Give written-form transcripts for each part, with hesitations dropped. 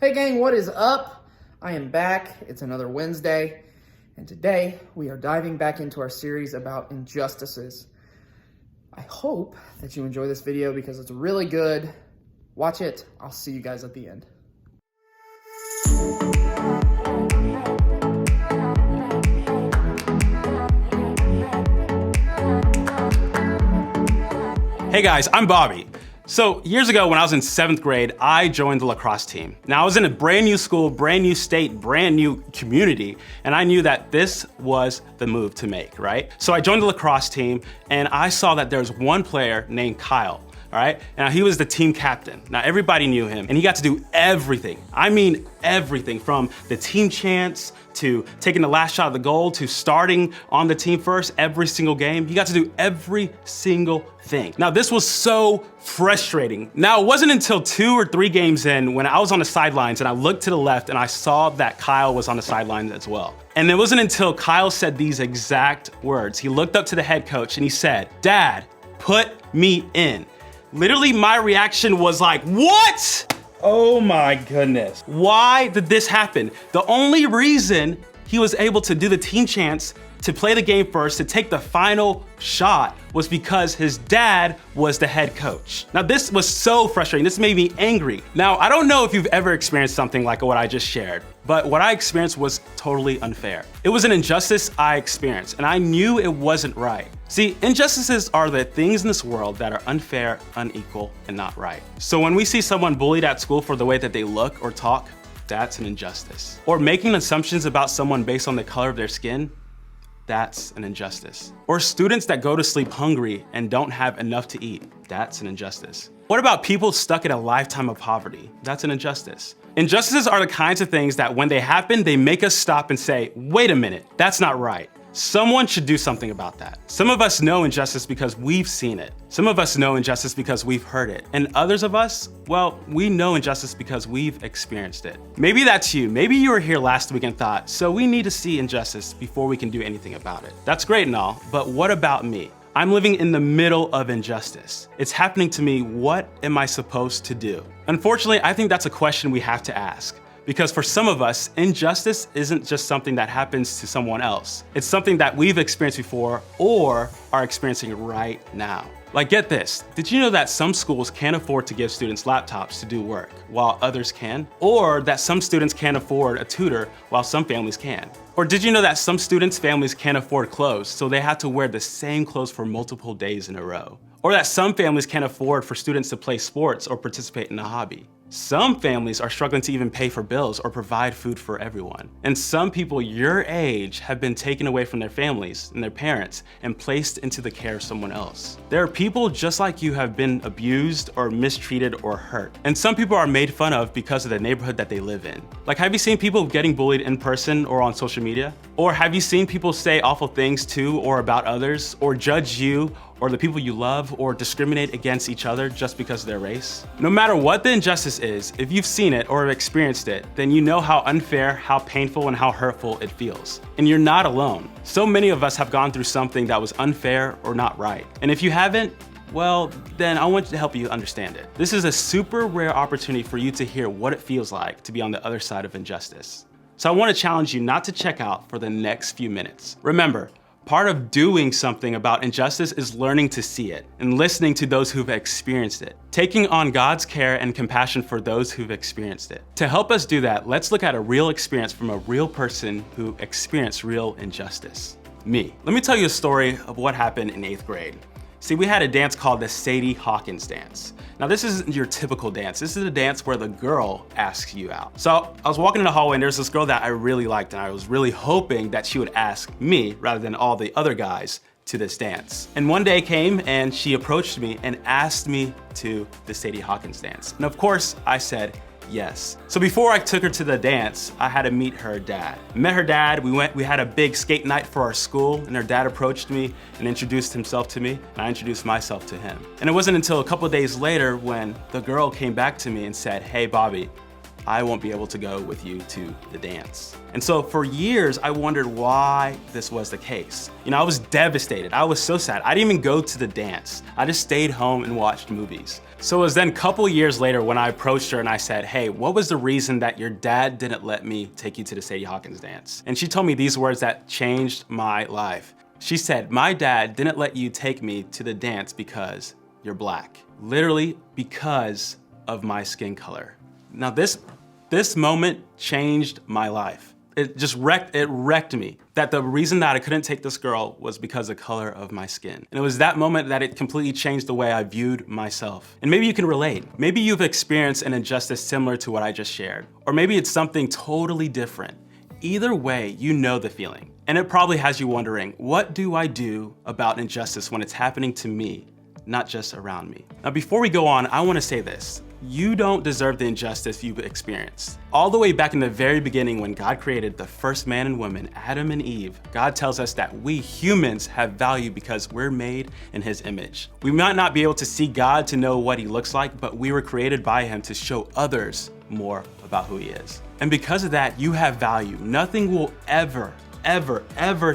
Hey gang, what is up? I am back. It's another Wednesday, and today we are diving back into our series about injustices. I hope that you enjoy this video because it's really good. Watch it. I'll see you guys at the end. Hey guys, I'm Bobby. So years ago when I was in 7th grade, I joined the lacrosse team. Now I was in a brand new school, brand new state, brand new community, and I knew that this was the move to make, right? So I joined the lacrosse team and I saw that there was one player named Kyle. All right, now he was the team captain. Now everybody knew him and he got to do everything. I mean everything, from the team chants to taking the last shot of the goal to starting on the team first every single game. He got to do every single thing. Now this was so frustrating. Now it wasn't until 2 or 3 games in when I was on the sidelines and I looked to the left and I saw that Kyle was on the sidelines as well. And it wasn't until Kyle said these exact words. He looked up to the head coach and he said, "Dad, put me in." Literally, my reaction was like, what? Oh my goodness. Why did this happen? The only reason he was able to do the team chants, to play the game first, to take the final shot, was because his dad was the head coach. Now this was so frustrating. This made me angry. Now, I don't know if you've ever experienced something like what I just shared, but what I experienced was totally unfair. It was an injustice I experienced, and I knew it wasn't right. See, injustices are the things in this world that are unfair, unequal, and not right. So when we see someone bullied at school for the way that they look or talk, that's an injustice. Or making assumptions about someone based on the color of their skin, that's an injustice. Or students that go to sleep hungry and don't have enough to eat, that's an injustice. What about people stuck in a lifetime of poverty? That's an injustice. Injustices are the kinds of things that when they happen, they make us stop and say, wait a minute, that's not right. Someone should do something about that. Some of us know injustice because we've seen it. Some of us know injustice because we've heard it. And others of us, well, we know injustice because we've experienced it. Maybe that's you. Maybe you were here last week and thought, so we need to see injustice before we can do anything about it. That's great and all, but what about me? I'm living in the middle of injustice. It's happening to me. What am I supposed to do? Unfortunately, I think that's a question we have to ask. Because for some of us, injustice isn't just something that happens to someone else. It's something that we've experienced before or are experiencing right now. Like, get this, did you know that some schools can't afford to give students laptops to do work while others can? Or that some students can't afford a tutor while some families can? Or did you know that some students' families can't afford clothes, so they have to wear the same clothes for multiple days in a row? Or that some families can't afford for students to play sports or participate in a hobby? Some families are struggling to even pay for bills or provide food for everyone. And some people your age have been taken away from their families and their parents and placed into the care of someone else. There are people just like you have been abused or mistreated or hurt. And some people are made fun of because of the neighborhood that they live in. Like, have you seen people getting bullied in person or on social media? Or have you seen people say awful things to or about others, or judge you or the people you love, or discriminate against each other just because of their race? No matter what the injustice is, if you've seen it or have experienced it, then you know how unfair, how painful, and how hurtful it feels. And you're not alone. So many of us have gone through something that was unfair or not right. And if you haven't, well, then I want to help you understand it. This is a super rare opportunity for you to hear what it feels like to be on the other side of injustice. So I want to challenge you not to check out for the next few minutes. Remember, part of doing something about injustice is learning to see it and listening to those who've experienced it, taking on God's care and compassion for those who've experienced it. To help us do that, let's look at a real experience from a real person who experienced real injustice. Me. Let me tell you a story of what happened in 8th grade. See, we had a dance called the Sadie Hawkins dance. Now this isn't your typical dance. This is a dance where the girl asks you out. So I was walking in the hallway and there's this girl that I really liked, and I was really hoping that she would ask me rather than all the other guys to this dance. And one day came and she approached me and asked me to the Sadie Hawkins dance. And of course I said yes. So before I took her to the dance, I had to meet her dad. I met her dad, we had a big skate night for our school, and her dad approached me and introduced himself to me, and I introduced myself to him. And it wasn't until a couple of days later when the girl came back to me and said, "Hey Bobby, I won't be able to go with you to the dance. And so for years, I wondered why this was the case. I was devastated. I was so sad. I didn't even go to the dance. I just stayed home and watched movies. So it was then a couple years later when I approached her and I said, hey, what was the reason that your dad didn't let me take you to the Sadie Hawkins dance? And she told me these words that changed my life. She said, my dad didn't let you take me to the dance because you're black. Literally because of my skin color. Now this moment changed my life. It wrecked me. That the reason that I couldn't take this girl was because of the color of my skin. And it was that moment that it completely changed the way I viewed myself. And maybe you can relate. Maybe you've experienced an injustice similar to what I just shared. Or maybe it's something totally different. Either way, you know the feeling. And it probably has you wondering, what do I do about injustice when it's happening to me, not just around me? Now, before we go on, I want to say this. You don't deserve the injustice you've experienced. All the way back in the very beginning when God created the first man and woman, Adam and Eve, God tells us that we humans have value because we're made in his image. We might not be able to see God to know what he looks like, but we were created by him to show others more about who he is. And because of that, you have value. Nothing will ever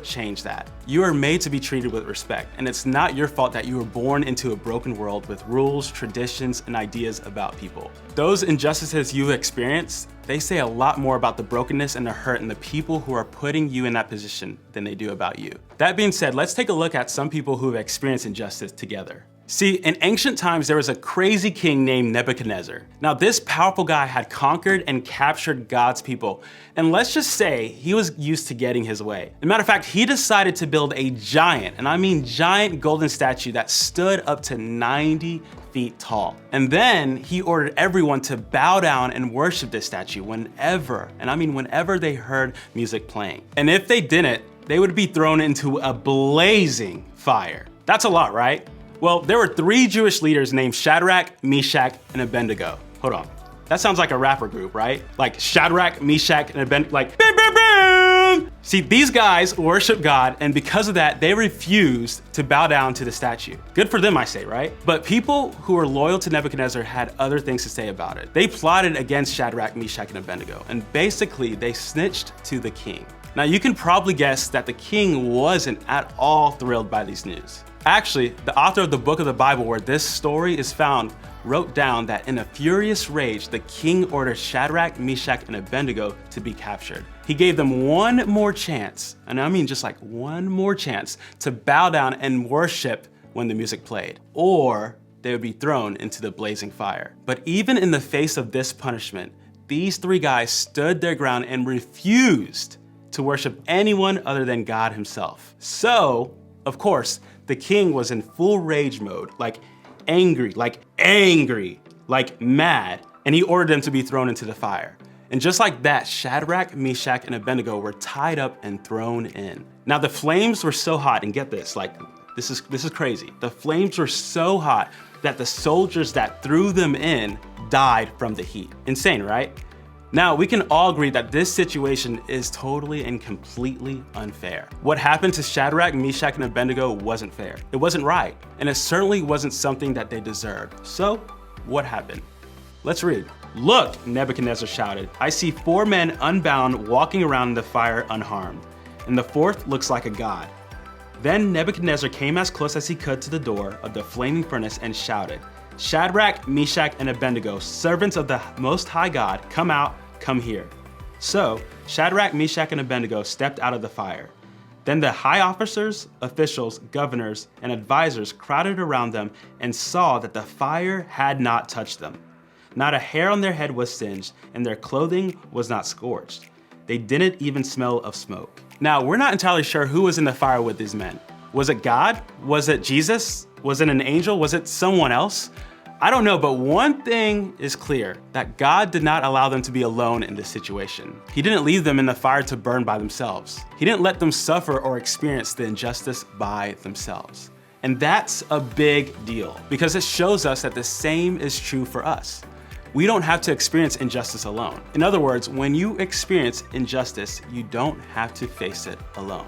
change that. You are made to be treated with respect, and it's not your fault that you were born into a broken world with rules, traditions, and ideas about people. Those injustices you experience, they say a lot more about the brokenness and the hurt and the people who are putting you in that position than they do about you. That being said, let's take a look at some people who have experienced injustice together. See, in ancient times, there was a crazy king named Nebuchadnezzar. Now, this powerful guy had conquered and captured God's people. And let's just say he was used to getting his way. As a matter of fact, he decided to build a giant, and I mean giant golden statue that stood up to 90 feet tall. And then he ordered everyone to bow down and worship this statue whenever, and I mean whenever they heard music playing. And if they didn't, they would be thrown into a blazing fire. That's a lot, right? Well, there were 3 Jewish leaders named Shadrach, Meshach, and Abednego. Hold on. That sounds like a rapper group, right? Like Shadrach, Meshach, and Abednego, like bam, bam, bam. See, these guys worship God, and because of that, they refused to bow down to the statue. Good for them, I say, right? But people who were loyal to Nebuchadnezzar had other things to say about it. They plotted against Shadrach, Meshach, and Abednego, and basically they snitched to the king. Now, you can probably guess that the king wasn't at all thrilled by these news. Actually, the author of the book of the Bible where this story is found wrote down that in a furious rage, the king ordered Shadrach, Meshach, and Abednego to be captured. He gave them one more chance, and I mean just like one more chance, to bow down and worship when the music played, or they would be thrown into the blazing fire. But even in the face of this punishment, these 3 guys stood their ground and refused to worship anyone other than God himself. So, of course, the king was in full rage mode, like angry, like mad, and he ordered them to be thrown into the fire. And just like that, Shadrach, Meshach, and Abednego were tied up and thrown in. Now the flames were so hot, and get this, like this is crazy. The flames were so hot that the soldiers that threw them in died from the heat. Insane, right? Now, we can all agree that this situation is totally and completely unfair. What happened to Shadrach, Meshach, and Abednego wasn't fair. It wasn't right, and it certainly wasn't something that they deserved. So, what happened? Let's read. "Look," Nebuchadnezzar shouted, "I see 4 men unbound walking around in the fire unharmed, and the 4th looks like a god." Then Nebuchadnezzar came as close as he could to the door of the flaming furnace and shouted, "Shadrach, Meshach, and Abednego, servants of the Most High God, come out. Come here." So Shadrach, Meshach, and Abednego stepped out of the fire. Then the high officers, officials, governors, and advisors crowded around them and saw that the fire had not touched them. Not a hair on their head was singed, and their clothing was not scorched. They didn't even smell of smoke. Now, we're not entirely sure who was in the fire with these men. Was it God? Was it Jesus? Was it an angel? Was it someone else? I don't know, but one thing is clear, that God did not allow them to be alone in this situation. He didn't leave them in the fire to burn by themselves. He didn't let them suffer or experience the injustice by themselves. And that's a big deal, because it shows us that the same is true for us. We don't have to experience injustice alone. In other words, when you experience injustice, you don't have to face it alone.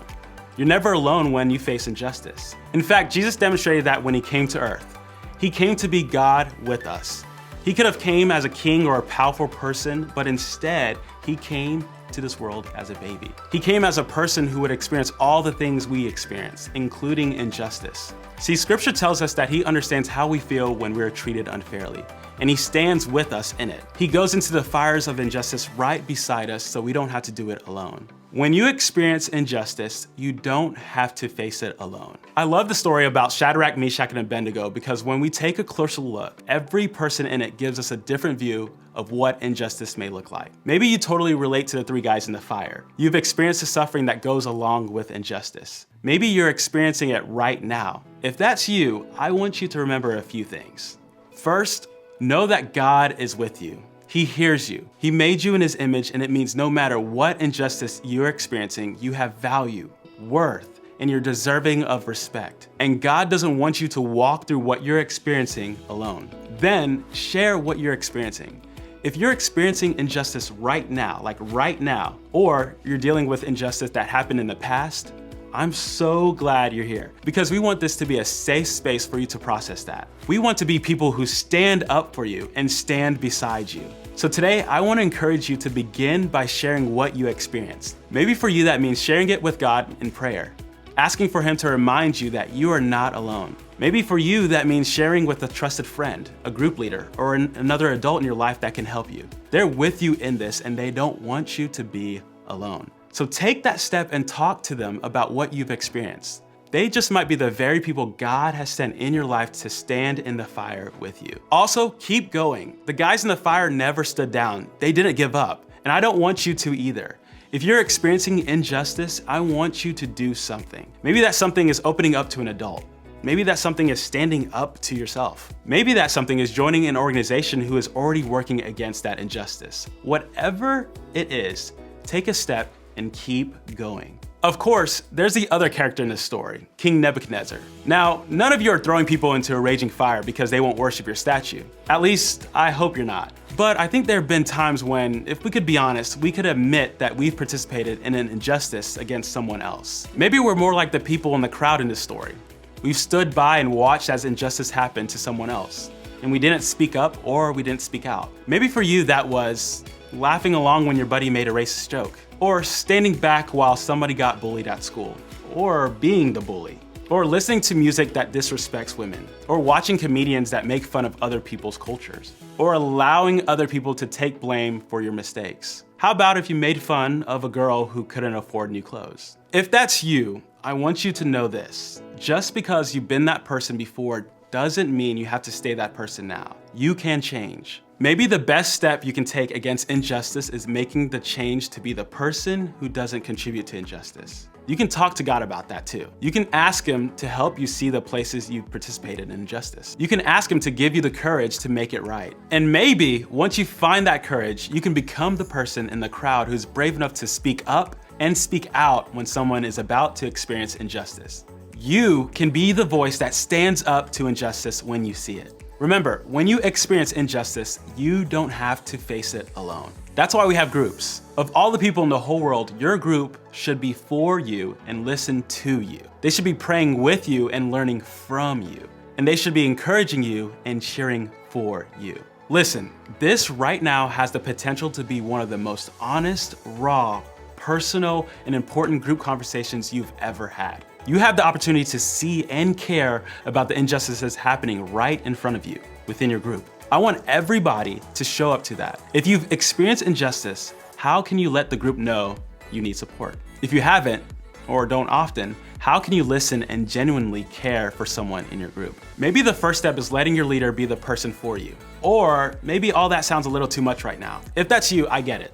You're never alone when you face injustice. In fact, Jesus demonstrated that when he came to earth. He came to be God with us. He could have came as a king or a powerful person, but instead, he came to this world as a baby. He came as a person who would experience all the things we experience, including injustice. See, scripture tells us that he understands how we feel when we're treated unfairly, and he stands with us in it. He goes into the fires of injustice right beside us so we don't have to do it alone. When you experience injustice, you don't have to face it alone. I love the story about Shadrach, Meshach, and Abednego because when we take a closer look, every person in it gives us a different view of what injustice may look like. Maybe you totally relate to the three guys in the fire. You've experienced the suffering that goes along with injustice. Maybe you're experiencing it right now. If that's you, I want you to remember a few things. First, know that God is with you. He hears you. He made you in his image, and it means no matter what injustice you're experiencing, you have value, worth, and you're deserving of respect. And God doesn't want you to walk through what you're experiencing alone. Then share what you're experiencing. If you're experiencing injustice right now, like right now, or you're dealing with injustice that happened in the past, I'm so glad you're here because we want this to be a safe space for you to process that. We want to be people who stand up for you and stand beside you. So today, I want to encourage you to begin by sharing what you experienced. Maybe for you, that means sharing it with God in prayer, asking for him to remind you that you are not alone. Maybe for you, that means sharing with a trusted friend, a group leader, or another adult in your life that can help you. They're with you in this and they don't want you to be alone. So take that step and talk to them about what you've experienced. They just might be the very people God has sent in your life to stand in the fire with you. Also, keep going. The guys in the fire never stood down. They didn't give up, and I don't want you to either. If you're experiencing injustice, I want you to do something. Maybe that something is opening up to an adult. Maybe that something is standing up to yourself. Maybe that something is joining an organization who is already working against that injustice. Whatever it is, take a step and keep going. Of course, there's the other character in this story, King Nebuchadnezzar. Now, none of you are throwing people into a raging fire because they won't worship your statue. At least, I hope you're not. But I think there have been times when, if we could be honest, we could admit that we've participated in an injustice against someone else. Maybe we're more like the people in the crowd in this story. We've stood by and watched as injustice happened to someone else, and we didn't speak up or we didn't speak out. Maybe for you that was laughing along when your buddy made a racist joke, or standing back while somebody got bullied at school, or being the bully, or listening to music that disrespects women, or watching comedians that make fun of other people's cultures, or allowing other people to take blame for your mistakes. How about if you made fun of a girl who couldn't afford new clothes? If that's you, I want you to know this. Just because you've been that person before doesn't mean you have to stay that person now. You can change. Maybe the best step you can take against injustice is making the change to be the person who doesn't contribute to injustice. You can talk to God about that too. You can ask him to help you see the places you've participated in injustice. You can ask him to give you the courage to make it right. And maybe once you find that courage, you can become the person in the crowd who's brave enough to speak up and speak out when someone is about to experience injustice. You can be the voice that stands up to injustice when you see it. Remember, when you experience injustice, you don't have to face it alone. That's why we have groups. Of all the people in the whole world, your group should be for you and listen to you. They should be praying with you and learning from you. And they should be encouraging you and cheering for you. Listen, this right now has the potential to be one of the most honest, raw, personal, and important group conversations you've ever had. You have the opportunity to see and care about the injustices happening right in front of you within your group. I want everybody to show up to that. If you've experienced injustice, how can you let the group know you need support? If you haven't, or don't often, how can you listen and genuinely care for someone in your group? Maybe the first step is letting your leader be the person for you. Or maybe all that sounds a little too much right now. If that's you, I get it.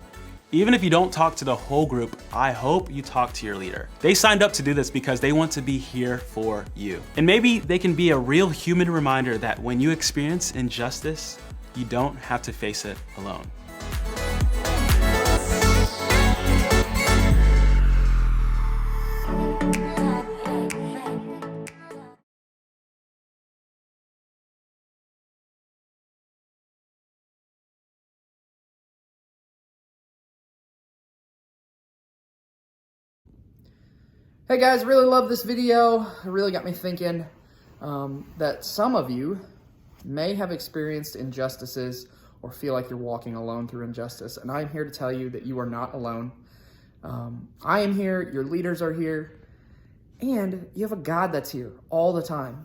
Even if you don't talk to the whole group, I hope you talk to your leader. They signed up to do this because they want to be here for you. And maybe they can be a real human reminder that when you experience injustice, you don't have to face it alone. Hey guys, really love this video. It really got me thinking that some of you may have experienced injustices or feel like you're walking alone through injustice. And I'm here to tell you that you are not alone. I am here, your leaders are here, and you have a God that's here all the time.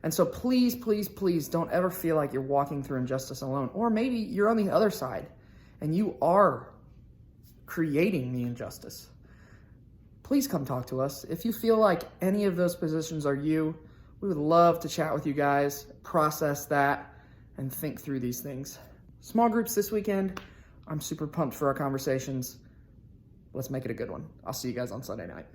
And so please, please, please don't ever feel like you're walking through injustice alone. Or maybe you're on the other side and you are creating the injustice. Please come talk to us. If you feel like any of those positions are you, we would love to chat with you guys, process that, and think through these things. Small groups this weekend. I'm super pumped for our conversations. Let's make it a good one. I'll see you guys on Sunday night.